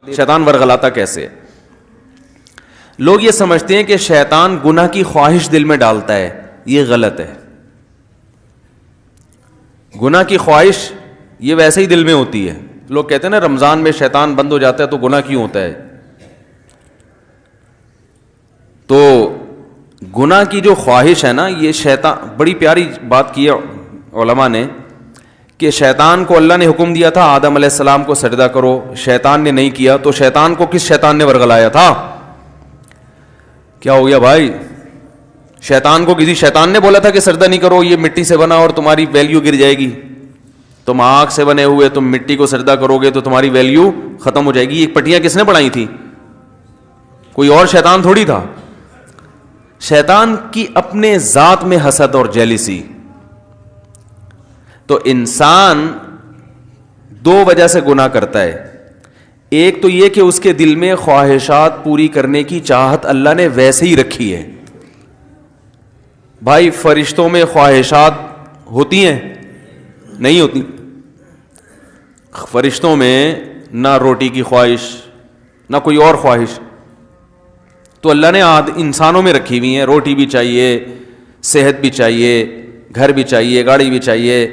شیطان ورغلاتا کیسے؟ لوگ یہ سمجھتے ہیں کہ شیطان گناہ کی خواہش دل میں ڈالتا ہے، یہ غلط ہے. گناہ کی خواہش یہ ویسے ہی دل میں ہوتی ہے. لوگ کہتے ہیں نا رمضان میں شیطان بند ہو جاتا ہے تو گناہ کیوں ہوتا ہے؟ تو گناہ کی جو خواہش ہے نا، یہ شیطان، بڑی پیاری بات کی ہے علماء نے کہ شیطان کو اللہ نے حکم دیا تھا آدم علیہ السلام کو سجدہ کرو، شیطان نے نہیں کیا، تو شیطان کو کس شیطان نے ورغلایا تھا؟ کیا ہو گیا بھائی؟ شیطان کو کسی شیطان نے بولا تھا کہ سجدہ نہیں کرو، یہ مٹی سے بنا اور تمہاری ویلیو گر جائے گی، تم آگ سے بنے ہوئے، تم مٹی کو سجدہ کرو گے تو تمہاری ویلیو ختم ہو جائے گی. یہ پٹیاں کس نے بنائی تھی؟ کوئی اور شیطان تھوڑی تھا. شیطان کی اپنے ذات میں حسد اور جیلسی. تو انسان دو وجہ سے گناہ کرتا ہے. ایک تو یہ کہ اس کے دل میں خواہشات پوری کرنے کی چاہت اللہ نے ویسے ہی رکھی ہے. بھائی فرشتوں میں خواہشات ہوتی ہیں؟ نہیں ہوتی. فرشتوں میں نہ روٹی کی خواہش نہ کوئی اور خواہش، تو اللہ نے انسانوں میں رکھی ہوئی ہیں. روٹی بھی چاہیے، صحت بھی چاہیے، گھر بھی چاہیے، گاڑی بھی چاہیے،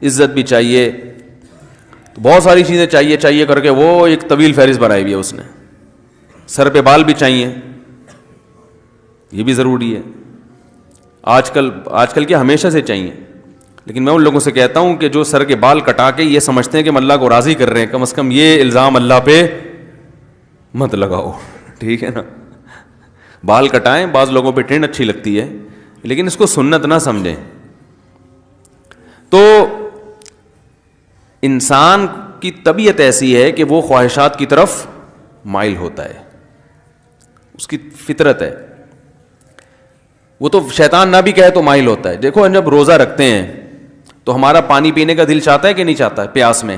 عزت بھی چاہیے، تو بہت ساری چیزیں چاہیے کر کے وہ ایک طویل فہرست بنائی ہوئی ہے اس نے. سر پہ بال بھی چاہیے، یہ بھی ضروری ہے. آج کل کے ہمیشہ سے چاہیے. لیکن میں ان لوگوں سے کہتا ہوں کہ جو سر کے بال کٹا کے یہ سمجھتے ہیں کہ ہم اللہ کو راضی کر رہے ہیں، کم از کم یہ الزام اللہ پہ مت لگاؤ. ٹھیک ہے نا؟ بال کٹائیں، بعض لوگوں پہ ٹرینڈ اچھی لگتی ہے، لیکن اس کو سنت نہ سمجھیں. تو انسان کی طبیعت ایسی ہے کہ وہ خواہشات کی طرف مائل ہوتا ہے، اس کی فطرت ہے. وہ تو شیطان نہ بھی کہے تو مائل ہوتا ہے. دیکھو جب روزہ رکھتے ہیں تو ہمارا پانی پینے کا دل چاہتا ہے کہ نہیں چاہتا ہے پیاس میں؟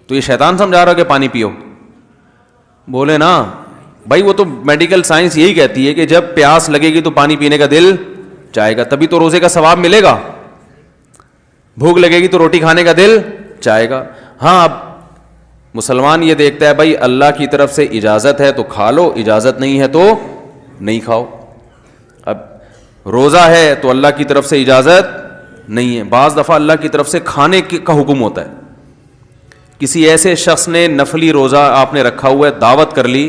تو یہ شیطان سمجھا رہا کہ پانی پیو؟ بولے نا بھائی، وہ تو میڈیکل سائنس یہی کہتی ہے کہ جب پیاس لگے گی تو پانی پینے کا دل چاہے گا، تبھی تو روزے کا ثواب ملے گا. بھوک لگے گی تو روٹی کھانے کا دل چاہے گا. ہاں، اب مسلمان یہ دیکھتا ہے بھائی اللہ کی طرف سے اجازت ہے تو کھا لو، اجازت نہیں ہے تو نہیں کھاؤ. اب روزہ ہے تو اللہ کی طرف سے اجازت نہیں ہے. بعض دفعہ اللہ کی طرف سے کھانے کا حکم ہوتا ہے. کسی ایسے شخص نے نفلی روزہ آپ نے رکھا ہوا ہے، دعوت کر لی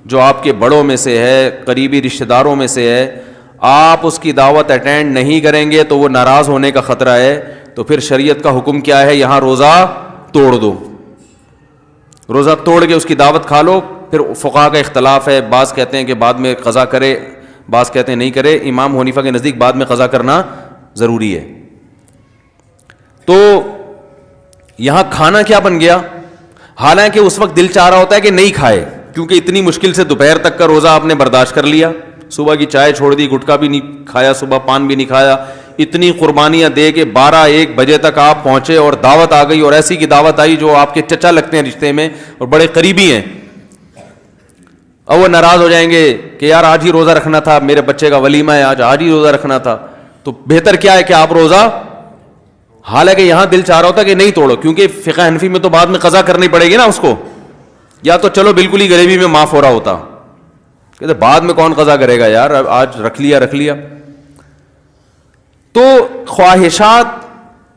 جو آپ کے بڑوں میں سے ہے، قریبی رشتہ داروں میں سے ہے، آپ اس کی دعوت اٹینڈ نہیں کریں گے تو وہ ناراض ہونے کا خطرہ ہے. تو پھر شریعت کا حکم کیا ہے؟ یہاں روزہ توڑ دو، روزہ توڑ کے اس کی دعوت کھا لو. پھر فقہا کا اختلاف ہے، بعض کہتے ہیں کہ بعد میں قضا کرے، بعض کہتے ہیں نہیں کرے. امام حنیفہ کے نزدیک بعد میں قضا کرنا ضروری ہے. تو یہاں کھانا کیا بن گیا؟ حالانکہ اس وقت دل چاہ رہا ہوتا ہے کہ نہیں کھائے، کیونکہ اتنی مشکل سے دوپہر تک کا روزہ آپ نے برداشت کر لیا، صبح کی چائے چھوڑ دی، گٹکا بھی نہیں کھایا، صبح پان بھی نہیں کھایا، اتنی قربانیاں دے کے 12-1 بجے تک آپ پہنچے اور دعوت آ گئی، اور ایسی کی دعوت آئی جو آپ کے چچا لگتے ہیں رشتے میں اور بڑے قریبی ہیں. اب وہ ناراض ہو جائیں گے کہ یار آج ہی روزہ رکھنا تھا، میرے بچے کا ولیمہ ہے، آج ہی روزہ رکھنا تھا. تو بہتر کیا ہے کہ آپ روزہ، حالانکہ یہاں دل چاہ رہا ہوتا کہ نہیں توڑو، کیونکہ فقہ حنفی میں تو بعد میں قضا کرنی پڑے گی نا اس کو، یا تو چلو بالکل ہی غریبی میں معاف ہو رہا ہوتا، کہتے بعد میں کون قضا کرے گا یار، آج رکھ لیا. تو خواہشات،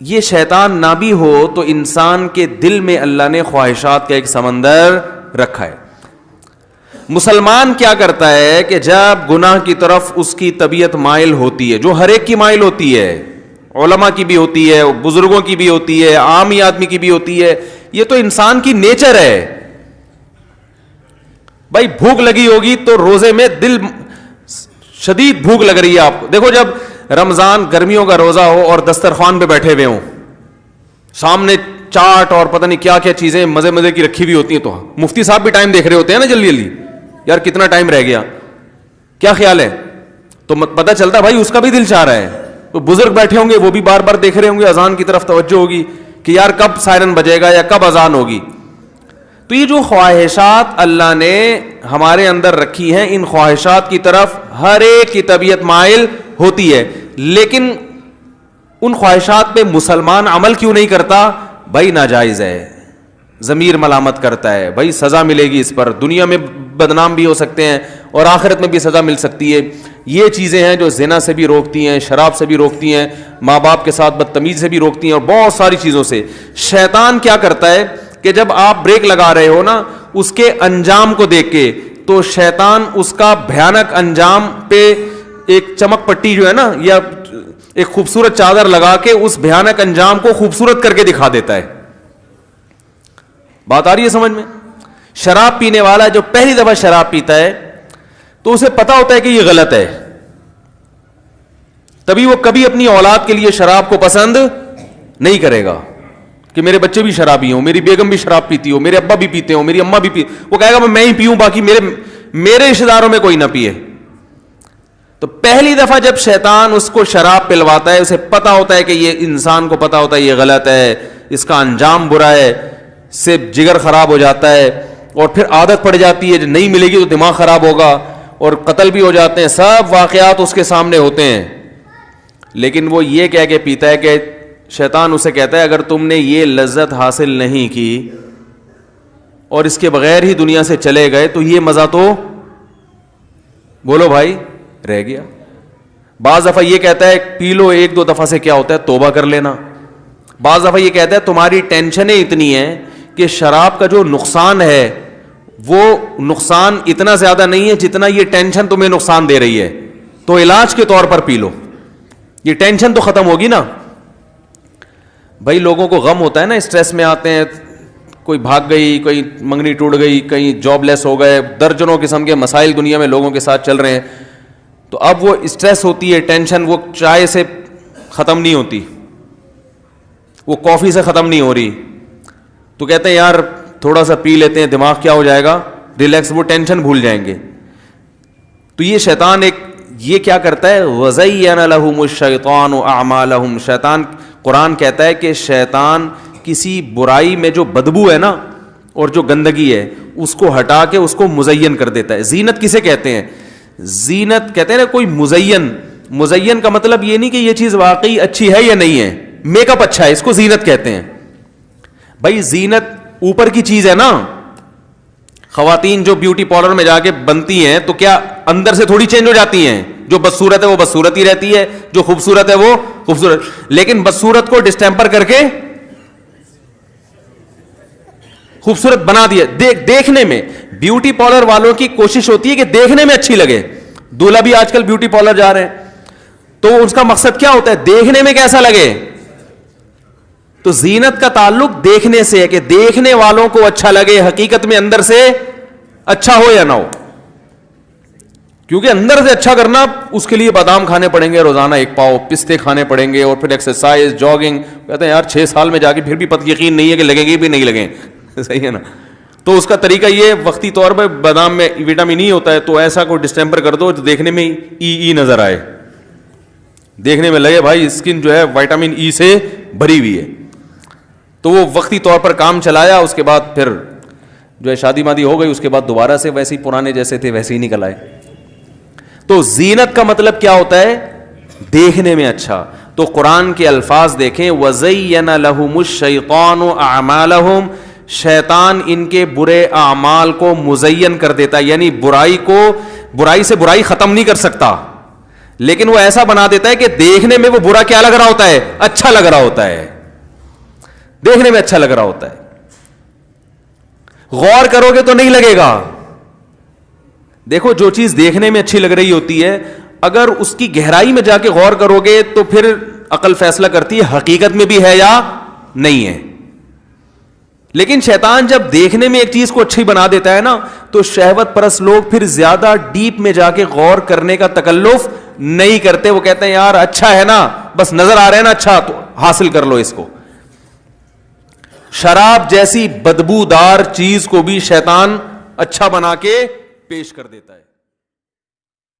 یہ شیطان نہ بھی ہو تو انسان کے دل میں اللہ نے خواہشات کا ایک سمندر رکھا ہے. مسلمان کیا کرتا ہے کہ جب گناہ کی طرف اس کی طبیعت مائل ہوتی ہے، جو ہر ایک کی مائل ہوتی ہے، علماء کی بھی ہوتی ہے، بزرگوں کی بھی ہوتی ہے، عام آدمی کی بھی ہوتی ہے، یہ تو انسان کی نیچر ہے. بھائی بھوک لگی ہوگی تو روزے میں دل شدید بھوک لگ رہی ہے آپ کو. دیکھو جب رمضان گرمیوں کا روزہ ہو اور دسترخوان پہ بیٹھے ہوئے ہوں، سامنے چاٹ اور پتہ نہیں کیا کیا چیزیں مزے کی رکھی ہوئی ہوتی ہیں، تو مفتی صاحب بھی ٹائم دیکھ رہے ہوتے ہیں نا جلدی، یار کتنا ٹائم رہ گیا، کیا خیال ہے؟ تو پتہ چلتا بھائی اس کا بھی دل چاہ رہا ہے. تو بزرگ بیٹھے ہوں گے وہ بھی بار بار دیکھ رہے ہوں گے، اذان کی طرف توجہ ہوگی کہ یار کب سائرن بجے گا یا کب اذان ہوگی. تو یہ جو خواہشات اللہ نے ہمارے اندر رکھی ہیں، ان خواہشات کی طرف ہر ایک کی طبیعت مائل ہوتی ہے. لیکن ان خواہشات پہ مسلمان عمل کیوں نہیں کرتا؟ بھائی ناجائز ہے. ضمیر ملامت کرتا ہے، بھائی سزا ملے گی اس پر، دنیا میں بدنام بھی ہو سکتے ہیں اور آخرت میں بھی سزا مل سکتی ہے. یہ چیزیں ہیں جو زنا سے بھی روکتی ہیں، شراب سے بھی روکتی ہیں، ماں باپ کے ساتھ بدتمیزی سے بھی روکتی ہیں، اور بہت ساری چیزوں سے. شیطان کیا کرتا ہے کہ جب آپ بریک لگا رہے ہو نا اس کے انجام کو دیکھ کے، تو شیطان اس کا بھیانک انجام پہ ایک چمک پٹی جو ہے نا یا ایک خوبصورت چادر لگا کے اس بھیانک انجام کو خوبصورت کر کے دکھا دیتا ہے. بات آ رہی ہے سمجھ میں؟ شراب پینے والا جو پہلی دفعہ شراب پیتا ہے تو اسے پتا ہوتا ہے کہ یہ غلط ہے، تبھی وہ کبھی اپنی اولاد کے لیے شراب کو پسند نہیں کرے گا کہ میرے بچے بھی شرابی ہوں، میری بیگم بھی شراب پیتی ہو، میرے ابا بھی پیتے ہوں، میری اماں بھی پی، وہ کہے گا میں ہی پیوں، باقی میرے رشتے داروں میں کوئی نہ پیے. تو پہلی دفعہ جب شیطان اس کو شراب پلواتا ہے، اسے پتا ہوتا ہے کہ یہ انسان کو پتا ہوتا ہے یہ غلط ہے، اس کا انجام برا ہے، سے جگر خراب ہو جاتا ہے اور پھر عادت پڑ جاتی ہے، جو نہیں ملے گی تو دماغ خراب ہوگا اور قتل بھی ہو جاتے ہیں، سب واقعات اس کے سامنے ہوتے ہیں. لیکن وہ یہ کہہ کے پیتا ہے کہ شیطان اسے کہتا ہے اگر تم نے یہ لذت حاصل نہیں کی اور اس کے بغیر ہی دنیا سے چلے گئے تو یہ مزہ تو بولو بھائی رہ گیا. بعض دفعہ یہ کہتا ہے پی لو ایک دو دفعہ سے کیا ہوتا ہے توبہ کر لینا. بعض دفعہ یہ کہتا ہے تمہاری ٹینشنیں اتنی ہیں کہ شراب کا جو نقصان ہے وہ نقصان اتنا زیادہ نہیں ہے جتنا یہ ٹینشن تمہیں نقصان دے رہی ہے، تو علاج کے طور پر پی لو، یہ ٹینشن تو ختم ہوگی نا. بھائی لوگوں کو غم ہوتا ہے نا، اسٹریس میں آتے ہیں، کوئی بھاگ گئی، کوئی منگنی ٹوٹ گئی، کہیں جاب لیس ہو گئے، درجنوں قسم کے مسائل دنیا میں لوگوں کے ساتھ چل رہے ہیں. تو اب وہ اسٹریس ہوتی ہے، ٹینشن وہ چائے سے ختم نہیں ہوتی، وہ کافی سے ختم نہیں ہو رہی، تو کہتے ہیں یار تھوڑا سا پی لیتے ہیں، دماغ کیا ہو جائے گا ریلیکس، وہ ٹینشن بھول جائیں گے. تو یہ شیطان یہ کیا کرتا ہے وَزَيَّنَ لَهُمُ الشَّيْطَانُ أَعْمَالَهُمْ. شیطان قرآن کہتا ہے کہ شیطان کسی برائی میں جو بدبو ہے نا اور جو گندگی ہے اس کو ہٹا کے اس کو مزین کر دیتا ہے. زینت کسے کہتے ہیں؟ زینت کہتے ہیں نا کوئی مزین کا مطلب یہ نہیں کہ یہ چیز واقعی اچھی ہے یا نہیں ہے، میک اپ اچھا ہے، اس کو زینت کہتے ہیں. بھائی زینت اوپر کی چیز ہے نا، خواتین جو بیوٹی پارلر میں جا کے بنتی ہیں تو کیا اندر سے تھوڑی چینج ہو جاتی ہیں؟ جو بدصورت ہے وہ بدصورت ہی رہتی ہے، جو خوبصورت ہے وہ خوبصورت، لیکن بدصورت کو ڈسٹیمپر کر کے خوبصورت بنا دیا. دیکھنے میں بیوٹی پارلر والوں کی کوشش ہوتی ہے کہ دیکھنے میں اچھی لگے. دولہا بھی آج کل بیوٹی پارلر جا رہے ہیں تو اس کا مقصد کیا ہوتا ہے؟ دیکھنے میں کیسا لگے. تو زینت کا تعلق دیکھنے سے ہے کہ دیکھنے والوں کو اچھا لگے، حقیقت میں اندر سے اچھا ہو یا نہ ہو. کیونکہ اندر سے اچھا کرنا اس کے لیے بادام کھانے پڑیں گے روزانہ 1 پاؤ، پستے کھانے پڑیں گے، اور پھر ایکسرسائز، جاگنگ. کہتے ہیں یار 6 سال میں جا کے پھر بھی یقین نہیں ہے کہ لگیں گے بھی نہیں لگیں. صحیح ہے نا؟ تو اس کا طریقہ یہ وقتی طور پہ بادام میں وٹامن ای ہوتا ہے، تو ایسا کوئی ڈسٹیمپر کر دو جو دیکھنے میں ای نظر آئے، دیکھنے میں لگے بھائی اسکن جو ہے وٹامن ای سے بھری ہوئی ہے. تو وہ وقتی طور پر کام چلایا، اس کے بعد پھر جو ہے شادی مادی ہو گئی، اس کے بعد دوبارہ سے ویسے ہی پرانے جیسے تھے ویسے ہی نکل آئے. تو زینت کا مطلب کیا ہوتا ہے؟ دیکھنے میں اچھا. تو قرآن کے الفاظ دیکھیں وَزَيَّنَ لَهُمُ الشَّيْطَانُ أَعْمَالَهُمْ. شیطان ان کے برے اعمال کو مزین کر دیتا ہے، یعنی برائی سے برائی ختم نہیں کر سکتا، لیکن وہ ایسا بنا دیتا ہے کہ دیکھنے میں وہ برا کیا لگ رہا ہوتا ہے؟ اچھا لگ رہا ہوتا ہے، دیکھنے میں اچھا لگ رہا ہوتا ہے. غور کرو گے تو نہیں لگے گا. دیکھو جو چیز دیکھنے میں اچھی لگ رہی ہوتی ہے، اگر اس کی گہرائی میں جا کے غور کرو گے تو پھر عقل فیصلہ کرتی ہے حقیقت میں بھی ہے یا نہیں ہے. لیکن شیطان جب دیکھنے میں ایک چیز کو اچھی بنا دیتا ہے نا، تو شہوت پرست لوگ پھر زیادہ ڈیپ میں جا کے غور کرنے کا تکلف نہیں کرتے. وہ کہتے ہیں یار اچھا ہے نا، بس نظر آ رہا ہے نا اچھا، تو حاصل کر لو اس کو. شراب جیسی بدبودار چیز کو بھی شیطان اچھا بنا کے پیش کر دیتا ہے.